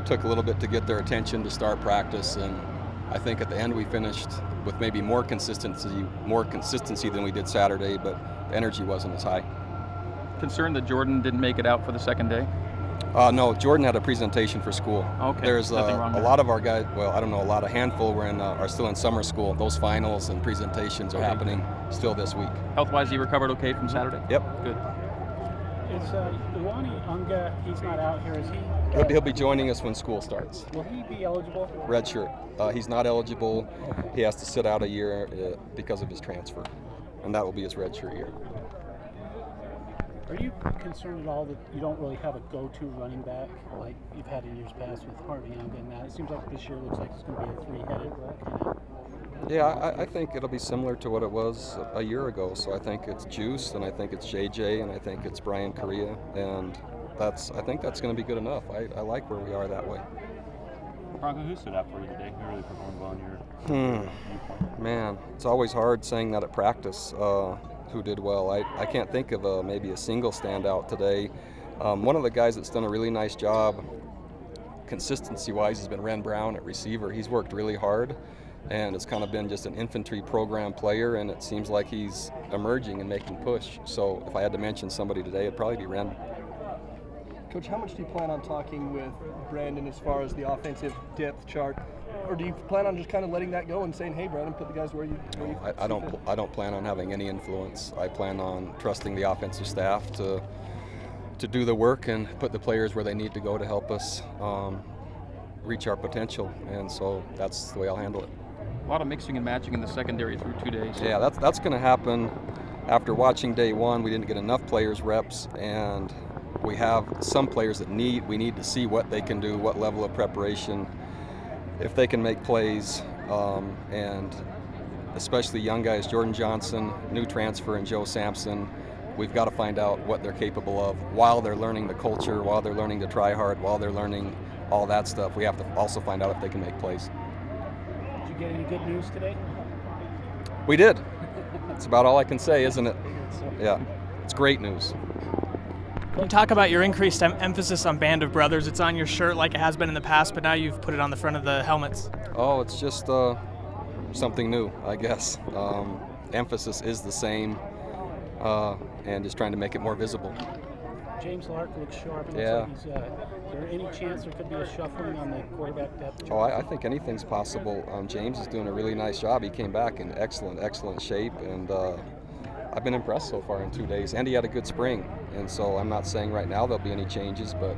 took a little bit to get their attention to start practice, and I think at the end we finished with maybe more consistency than we did Saturday, but the energy wasn't as high. Concerned that Jordan didn't make it out for the second day? No, Jordan had a presentation for school. Okay. There's a there. lot of our guys, well, I don't know, a handful are still in summer school. Those finals and presentations are happening still this week. Health-wise, he recovered okay from Saturday? Yep. Good. Is Iwani Unga, he's not out here, is he? He'll be joining us when school starts. Will he be eligible? Red shirt. He's not eligible. He has to sit out a year because of his transfer, and that will be his red shirt year. Are you concerned at all that you don't really have a go-to running back like you've had in years past with Harvey Young and that? It seems like this year looks like it's going to be a three-headed kind of. Yeah, I think it'll be similar to what it was a year ago. So I think it's Juice, and I think it's JJ, and I think it's Brian Correa, and I think that's going to be good enough. I like where we are that way. Bronco, who stood out for you today? Who really performed well in your viewpoint? Man, it's always hard saying that at practice. Who did well? I can't think of maybe a single standout today. One of the guys that's done a really nice job, consistency-wise, has been Ren Brown at receiver. He's worked really hard, and it's kind of been just an infantry program player, and it seems like he's emerging and making push. So if I had to mention somebody today, it'd probably be Ren. Coach, how much do you plan on talking with Brandon as far as the offensive depth chart? Or do you plan on just kind of letting that go and saying, hey, Brandon, put the guys where you I don't plan on having any influence. I plan on trusting the offensive staff to do the work and put the players where they need to go to help us reach our potential. And so that's the way I'll handle it. A lot of mixing and matching in the secondary through 2 days. Yeah, that's going to happen. After watching day one, we didn't get enough players reps, and we have some players that we need to see what they can do, what level of preparation, if they can make plays, and especially young guys, Jordan Johnson, new transfer, and Joe Sampson. We've got to find out what they're capable of while they're learning the culture, while they're learning to try hard, while they're learning all that stuff. We have to also find out if they can make plays. Did you get any good news today? We did. It's about all I can say, isn't it? Yeah, it's great news. Can you talk about your increased emphasis on Band of Brothers? It's on your shirt like it has been in the past, but now you've put it on the front of the helmets. Oh, it's just something new, I guess. Emphasis is the same, and just trying to make it more visible. James Lark looks sharp. Yeah. Like is there any chance there could be a shuffling on the quarterback depth chart? Oh, I think anything's possible. James is doing a really nice job. He came back in excellent shape, and I've been impressed so far in 2 days. And he had a good spring, and so I'm not saying right now there'll be any changes, but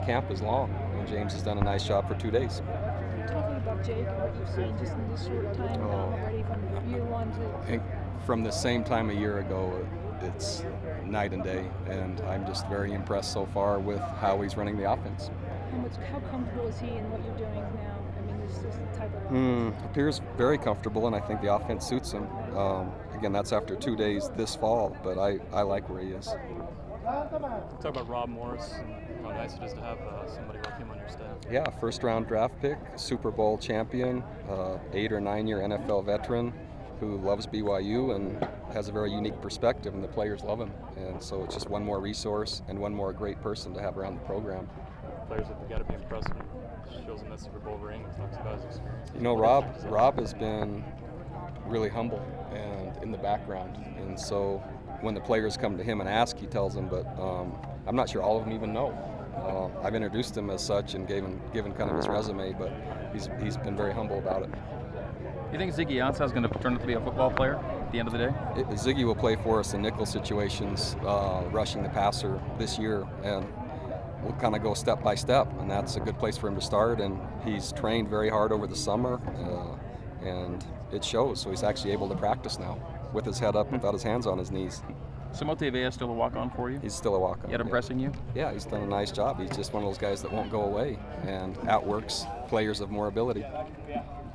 camp is long, and James has done a nice job for 2 days. Talking about Jake and what you've seen just in this short time already from year one to... From the same time a year ago, it's night and day, and I'm just very impressed so far with how he's running the offense. How comfortable is he in what you're doing now? I mean, this is the type of... Appears very comfortable, and I think the offense suits him. Again, that's after 2 days this fall, but I like where he is. Talk about Rob Morris and how nice it is to have somebody like him on your staff. Yeah, first-round draft pick, Super Bowl champion, 8 or 9 year NFL veteran who loves BYU and has a very unique perspective, and the players love him. And so it's just one more resource and one more great person to have around the program. Players have got to be impressed when he shows them that Super Bowl ring and talks about his experience. Rob has been really humble and in the background, and so when the players come to him and ask, he tells them, but I'm not sure all of them even know. I've introduced him as such and given kind of his resume, but he's been very humble about it. You think Ziggy Ansah is going to turn out to be a football player at the end of the day? Ziggy will play for us in nickel situations, rushing the passer this year, and we'll kind of go step by step, and that's a good place for him to start. And he's trained very hard over the summer, and it shows. So he's actually able to practice now with his head up without his hands on his knees. Samote Vea still a walk-on for you? He's still a walk-on. Yet impressing you? Yeah, he's done a nice job. He's just one of those guys that won't go away and outworks players of more ability.